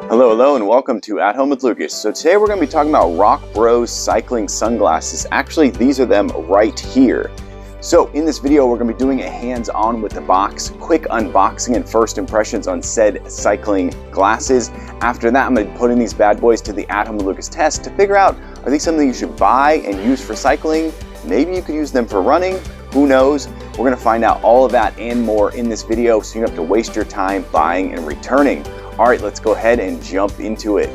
Hello, hello, and welcome to At Home with Lucas. So today we're going to be talking about Rockbros Cycling Sunglasses. Actually, these are them right here. So in this video, we're going to be doing a hands-on with the box, quick unboxing and first impressions on said cycling glasses. After that, I'm going to be putting these bad boys to the At Home with Lucas test to figure out, are these something you should buy and use for cycling? Maybe you could use them for running. Who knows? We're going to find out all of that and more in this video, so you don't have to waste your time buying and returning. All right, let's go ahead and jump into it.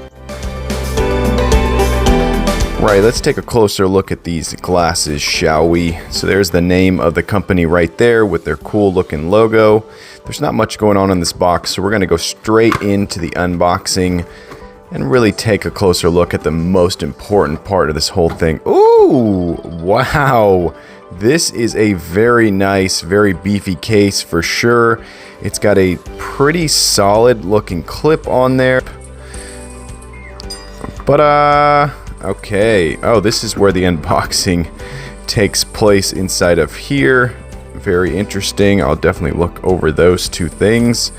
Right, let's take a closer look at these glasses, shall we? So there's the name of the company right there with their cool looking logo. There's not much going on in this box, so we're going to go straight into the unboxing and really take a closer look at the most important part of this whole thing. Ooh, wow. This is a very nice, very beefy case for sure. It's got a pretty solid looking clip on there. But okay. Oh, this is where the unboxing takes place, inside of here. Very interesting. I'll definitely look over those two things.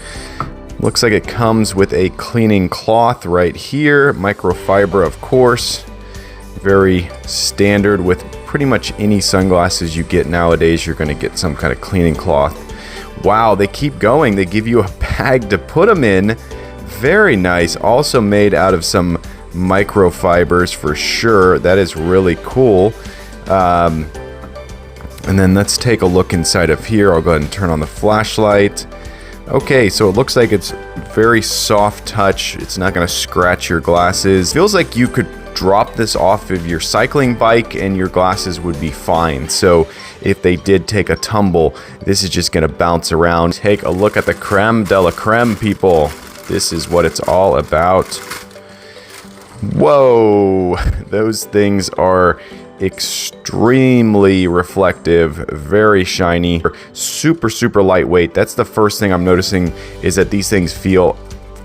Looks like it comes with a cleaning cloth right here. Microfiber, of course. Very standard with pretty much any sunglasses you get nowadays. You're going to get some kind of cleaning cloth. Wow, they keep going. They give you a bag to put them in. Very nice. Also made out of some microfibers for sure. That is really cool. And then let's take a look inside of here. I'll go ahead and turn on the flashlight. Okay, so it looks like it's very soft touch. It's not going to scratch your glasses. Feels like you could drop this off of your cycling bike and your glasses would be fine. So if they did take a tumble, this is just going to bounce around. Take a look at the creme de la creme, people. This is what it's all about. Whoa, those things are extremely reflective, very shiny, super lightweight. That's the first thing I'm noticing, is that these things feel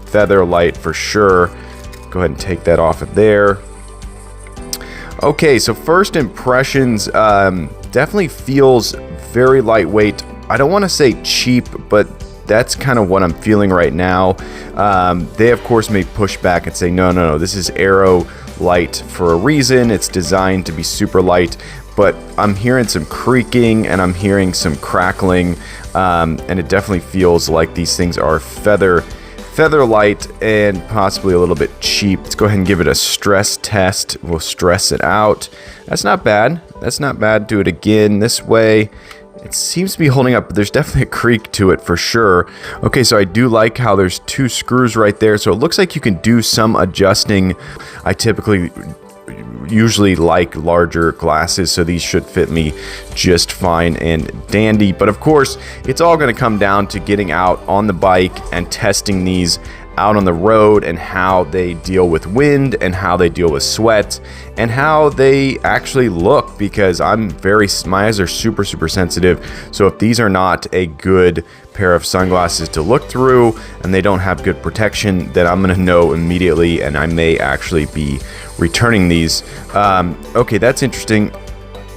feather light for sure. Go ahead and take that off of there. Okay, so first impressions, definitely feels very lightweight. I don't want to say cheap, but that's kind of what I'm feeling right now. They of course may push back and say, no, this is Aero light for a reason. It's designed to be super light, but I'm hearing some creaking and I'm hearing some crackling, and it definitely feels like these things are feather light and possibly a little bit cheap. Let's go ahead and give it a stress test. We'll stress it out. That's not bad. That's not bad. Do it again this way. It seems to be holding up, but there's definitely a creak to it for sure. Okay, so I do like how there's two screws right there. So it looks like you can do some adjusting. I usually like larger glasses, so these should fit me just fine and dandy. But of course, it's all going to come down to getting out on the bike and testing these out on the road, and how they deal with wind and how they deal with sweat and how they actually look, because my eyes are super sensitive. So if these are not a good pair of sunglasses to look through and they don't have good protection, then I'm going to know immediately and I may actually be returning these. Okay, that's interesting.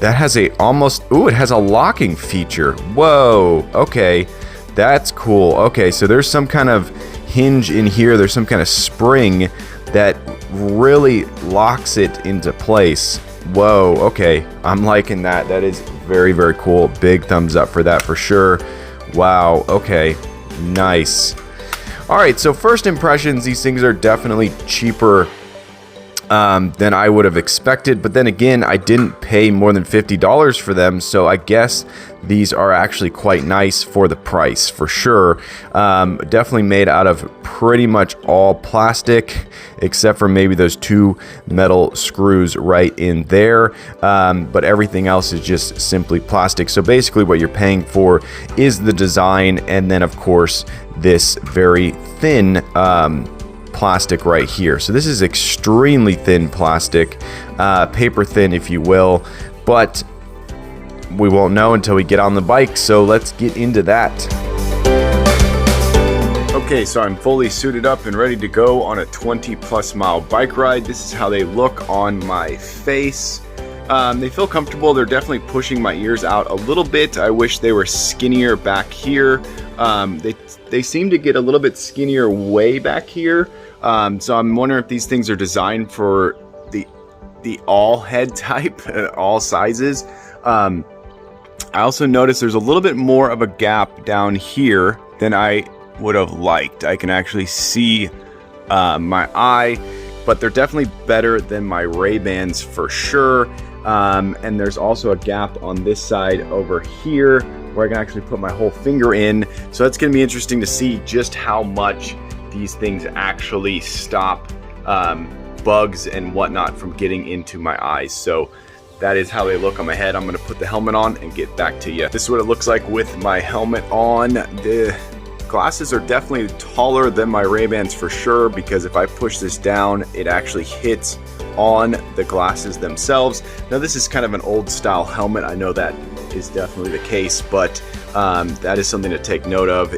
That has it has a locking feature. Whoa, okay, that's cool. Okay, so there's some kind of hinge in here. There's some kind of spring that really locks it into place. Whoa, okay, I'm liking that. That is very cool. Big thumbs up for that for sure. Wow, okay, nice. All right, so first impressions, these things are definitely cheaper than I would have expected, but then again, I didn't pay more than $50 for them, so I guess these are actually quite nice for the price for sure. Definitely made out of pretty much all plastic, except for maybe those two metal screws right in there, but everything else is just simply plastic. So basically what you're paying for is the design, and then of course this very thin plastic right here. So this is extremely thin plastic, paper thin if you will, but we won't know until we get on the bike, so let's get into that. Okay, so I'm fully suited up and ready to go on a 20+ mile bike ride. This is how they look on my face. They feel comfortable. They're definitely pushing my ears out a little bit. I wish they were skinnier back here. They seem to get a little bit skinnier way back here. So I'm wondering if these things are designed for the all head type, all sizes. I also noticed there's a little bit more of a gap down here than I would have liked. I can actually see my eye, but they're definitely better than my Ray-Bans for sure. And there's also a gap on this side over here where I can actually put my whole finger in. So that's gonna be interesting to see just how much these things actually stop bugs and whatnot from getting into my eyes. So that is how they look on my head. I'm gonna put the helmet on and get back to you. This is what it looks like with my helmet on. The glasses are definitely taller than my Ray-Bans for sure, because if I push this down, it actually hits on the glasses themselves. Now this is kind of an old style helmet. I know that is definitely the case, but that is something to take note of.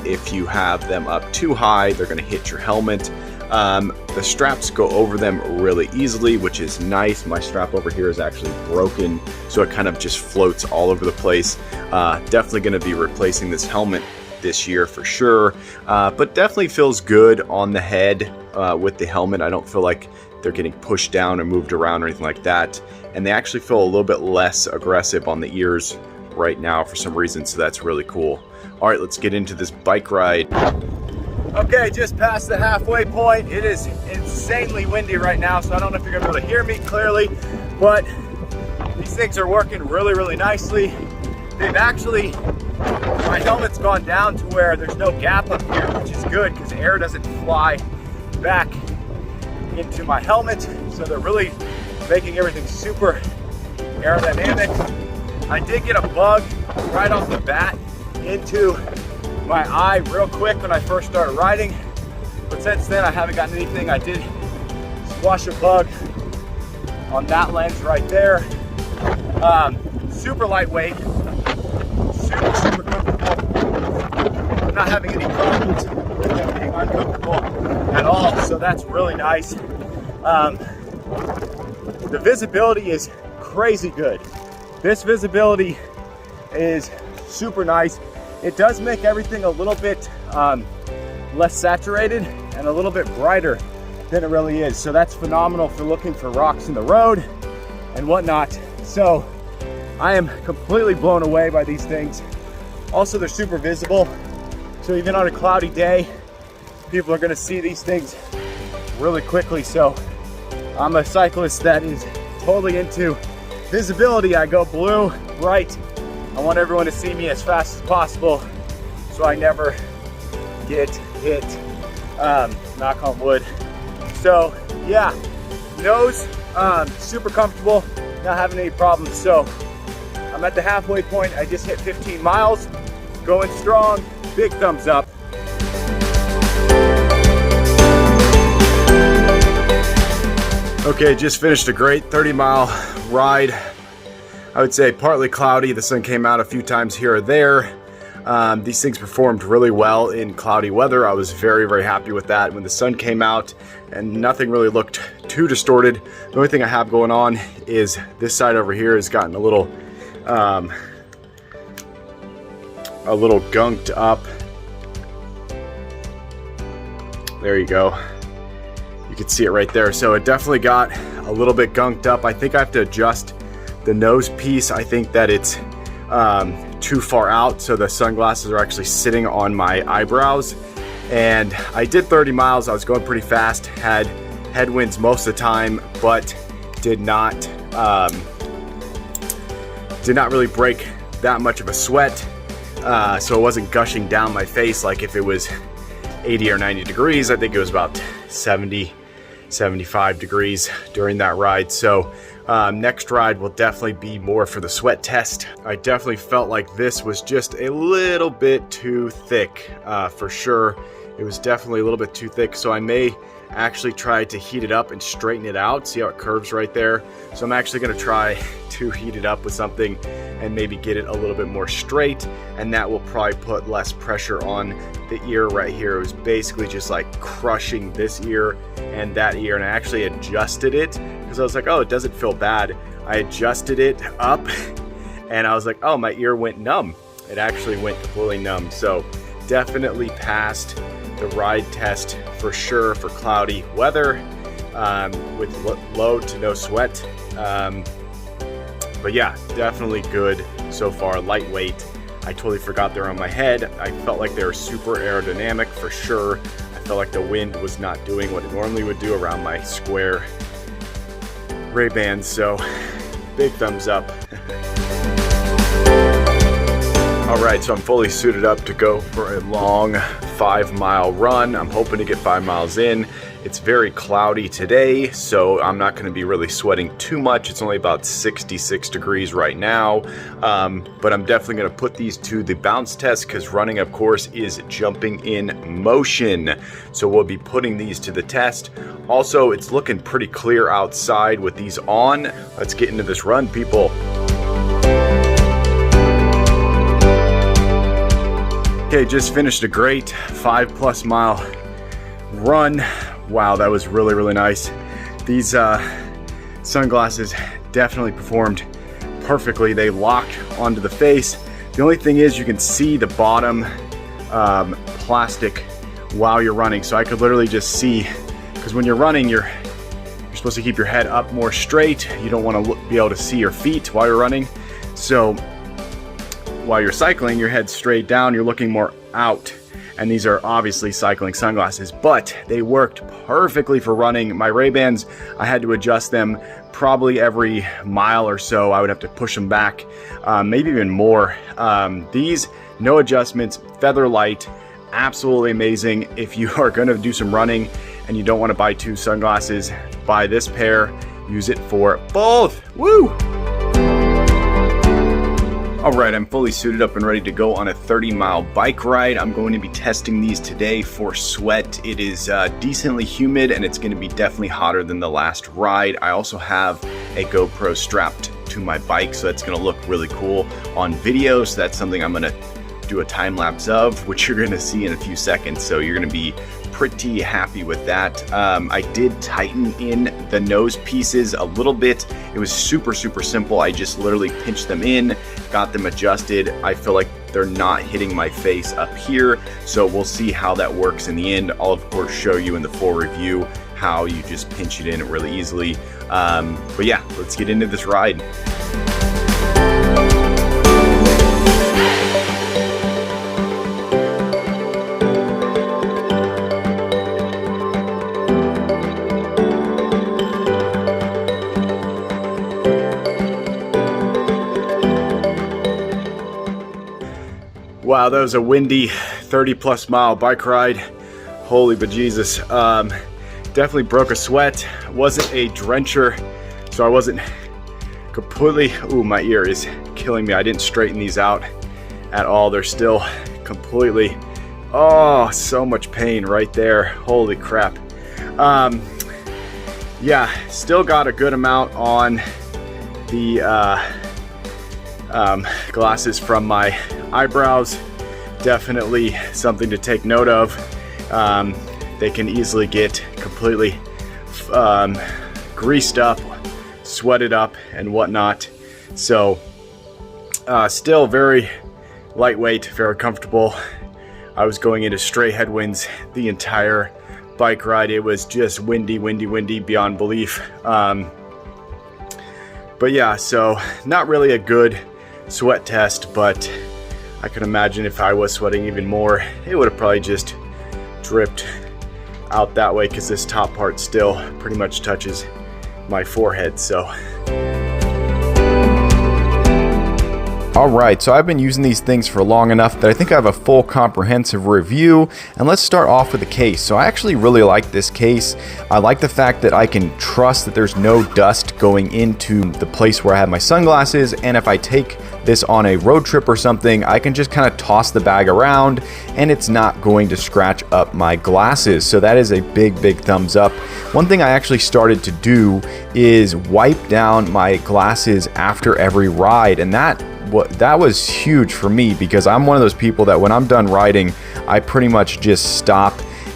If you have them up too high, they're gonna hit your helmet. The straps go over them really easily, which is nice. My strap over here is actually broken, so it kind of just floats all over the place. Definitely gonna be replacing this helmet this year for sure, but definitely feels good on the head with the helmet. I don't feel like they're getting pushed down or moved around or anything like that, and they actually feel a little bit less aggressive on the ears right now for some reason, so that's really cool. All right, let's get into this bike ride. Okay, just past the halfway point. It is insanely windy right now, so I don't know if you're gonna be able to hear me clearly, but these things are working really, really nicely. They've actually, my helmet's gone down to where there's no gap up here, which is good because air doesn't fly back into my helmet. So they're really making everything super aerodynamic. I did get a bug right off the bat into my eye real quick when I first started riding, but since then I haven't gotten anything. I did squash a bug on that lens right there. Super lightweight, super comfortable. I'm not having any problems with them being uncomfortable at all, so that's really nice. The visibility is crazy good. This visibility is super nice. It does make everything a little bit less saturated and a little bit brighter than it really is. So that's phenomenal for looking for rocks in the road and whatnot. So I am completely blown away by these things. Also, they're super visible. So even on a cloudy day, people are gonna see these things really quickly. So I'm a cyclist that is totally into visibility. I go blue, bright. I want everyone to see me as fast as possible so I never get hit, knock on wood. So yeah, nose, super comfortable, not having any problems. So I'm at the halfway point. I just hit 15 miles, going strong, big thumbs up. Okay, just finished a great 30-mile ride. I would say partly cloudy. The sun came out a few times here or there. These things performed really well in cloudy weather. I was very, very happy with that. When the sun came out and nothing really looked too distorted. The only thing I have going on is this side over here has gotten a little gunked up. There you go. You can see it right there. So it definitely got a little bit gunked up. I think I have to adjust the nose piece. I think that it's too far out, so the sunglasses are actually sitting on my eyebrows. And I did 30 miles. I was going pretty fast, had headwinds most of the time, but did not really break that much of a sweat. So it wasn't gushing down my face like if it was 80 or 90 degrees. I think it was about 70, 75 degrees during that ride. So next ride will definitely be more for the sweat test. I definitely felt like this was just a little bit too thick, for sure. It was definitely a little bit too thick, so I may actually try to heat it up and straighten it out. See how it curves right there? So I'm actually gonna try to heat it up with something and maybe get it a little bit more straight, and that will probably put less pressure on the ear right here. It was basically just like crushing this ear and that ear, and I actually adjusted it because I was like, oh, it doesn't feel bad. I adjusted it up and I was like, oh, my ear went numb. It actually went completely numb. So definitely passed the ride test for sure for cloudy weather, with low to no sweat. But yeah, definitely good so far. Lightweight. I totally forgot they're on my head. I felt like they were super aerodynamic for sure. I felt like the wind was not doing what it normally would do around my square Ray-Bans. So big thumbs up. All right, so I'm fully suited up to go for a long 5-mile run. I'm hoping to get 5 miles in. It's very cloudy today, so I'm not going to be really sweating too much. It's only about 66 degrees right now, but I'm definitely going to put these to the bounce test because running, of course, is jumping in motion. So we'll be putting these to the test. Also, it's looking pretty clear outside with these on. Let's get into this run, people. Okay, just finished a great 5+ mile run. Wow, that was really, really nice. These sunglasses definitely performed perfectly. They locked onto the face. The only thing is you can see the bottom plastic while you're running. So I could literally just see, because when you're running, you're supposed to keep your head up more straight. You don't want to be able to see your feet while you're running. So while you're cycling, your head's straight down, you're looking more out. And these are obviously cycling sunglasses, but they worked perfectly for running. My Ray-Bans, I had to adjust them probably every mile or so. I would have to push them back, maybe even more. These, no adjustments, feather light, absolutely amazing. If you are gonna do some running and you don't wanna buy 2 sunglasses, buy this pair, use it for both, woo! All right, I'm fully suited up and ready to go on a 30-mile bike ride. I'm going to be testing these today for sweat. It is decently humid and it's gonna be definitely hotter than the last ride. I also have a GoPro strapped to my bike, so that's gonna look really cool on video. So that's something I'm gonna do a time lapse of, which you're gonna see in a few seconds. So you're gonna be pretty happy with that. I did tighten in the nose pieces a little bit. It was super, super simple. I just literally pinched them in, got them adjusted. I feel like they're not hitting my face up here. So we'll see how that works in the end. I'll of course show you in the full review how you just pinch it in really easily. But yeah, let's get into this ride. Wow, that was a windy 30+ mile bike ride. Holy bejesus. Definitely broke a sweat. Wasn't a drencher, so I wasn't completely, ooh, my ear is killing me. I didn't straighten these out at all. They're still completely, oh, so much pain right there. Holy crap. Yeah, still got a good amount on the glasses from my eyebrows. Definitely something to take note of. They can easily get completely greased up, sweated up, and whatnot. So still very lightweight, very comfortable. I was going into straight headwinds the entire bike ride. It was just windy beyond belief. But yeah, so not really a good sweat test, but I can imagine if I was sweating even more, it would have probably just dripped out that way, because this top part still pretty much touches my forehead. So all right, so I've been using these things for long enough that I think I have a full comprehensive review, and let's start off with the case. So I actually really like this case. I like the fact that I can trust that there's no dust going into the place where I have my sunglasses, and if I take this on a road trip or something, I can just kind of toss the bag around and it's not going to scratch up my glasses. So that is a big thumbs up. One thing I actually started to do is wipe down my glasses after every ride, and that was huge for me, because I'm one of those people that when I'm done riding, I pretty much just stop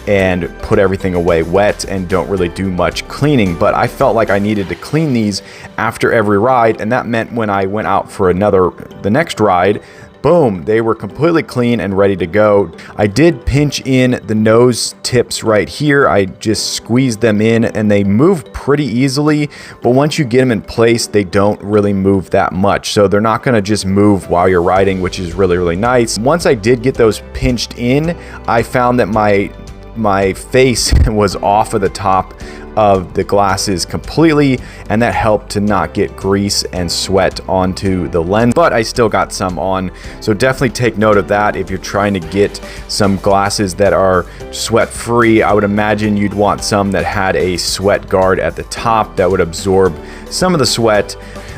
and put everything away wet and don't really do much cleaning. But I felt like I needed to clean these after every ride, and that meant when I went out for the next ride, boom, they were completely clean and ready to go. I did pinch in the nose tips right here. I just squeezed them in and they move pretty easily, but once you get them in place, they don't really move that much. So they're not gonna just move while you're riding, which is really, really nice. Once I did get those pinched in, I found that my face was off of the top of the glasses completely, and that helped to not get grease and sweat onto the lens, but I still got some on. So definitely take note of that. If you're trying to get some glasses that are sweat free, I would imagine you'd want some that had a sweat guard at the top that would absorb some of the sweat.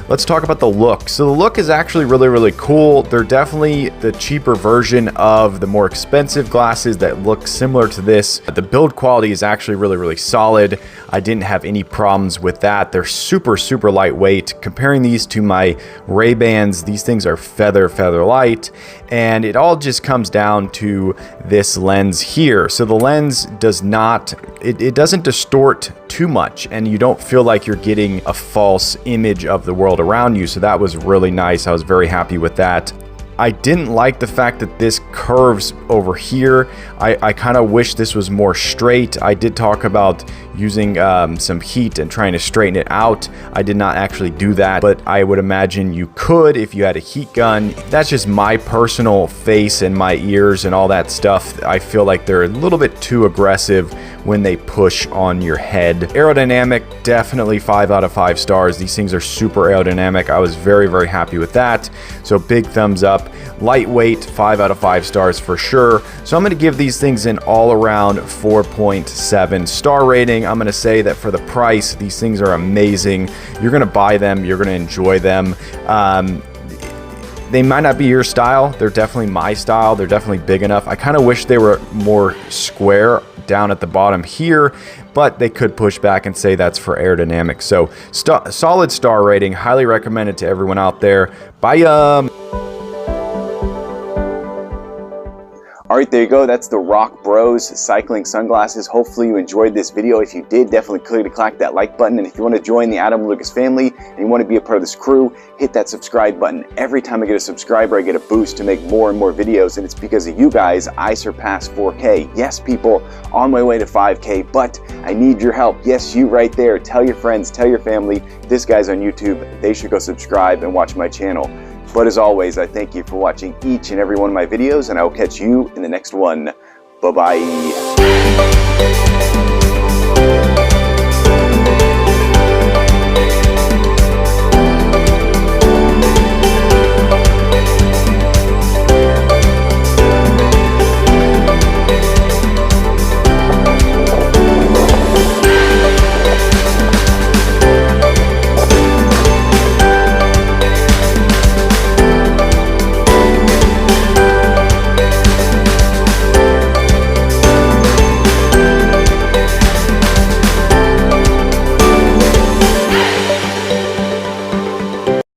Let's talk about the look. So the look is actually really, really cool. They're definitely the cheaper version of the more expensive glasses that look similar to this. The build quality is actually really, really solid. I didn't have any problems with that. They're super, super lightweight. Comparing these to my Ray-Bans, these things are feather light, and it all just comes down to this lens here. So the lens does not, it doesn't distort too much, and you don't feel like you're getting a false image of the world around you. So that was really nice. I was very happy with that. I didn't like the fact that this curves over here. I kind of wish this was more straight. I did talk about using some heat and trying to straighten it out. I did not actually do that, but I would imagine you could if you had a heat gun. That's just my personal face and my ears and all that stuff. I feel like they're a little bit too aggressive when they push on your head. Aerodynamic, definitely 5 out of 5 stars. These things are super aerodynamic. I was very, very happy with that. So big thumbs up. Lightweight, 5 out of 5 stars for sure. So I'm going to give these things an all-around 4.7 star rating. I'm going to say that for the price, these things are amazing. You're going to buy them. You're going to enjoy them. They might not be your style. They're definitely my style. They're definitely big enough. I kind of wish they were more square down at the bottom here, but they could push back and say that's for aerodynamics. So solid star rating. Highly recommended to everyone out there. Bye. All right, there you go. That's the Rockbros Cycling Sunglasses. Hopefully you enjoyed this video. If you did, definitely click that like button. And if you want to join the Adam Lucas family and you want to be a part of this crew, hit that subscribe button. Every time I get a subscriber, I get a boost to make more and more videos. And it's because of you guys, I surpassed 4K. Yes, people, on my way to 5K, but I need your help. Yes, you right there. Tell your friends, tell your family, this guy's on YouTube. They should go subscribe and watch my channel. But as always, I thank you for watching each and every one of my videos, and I will catch you in the next one. Bye-bye.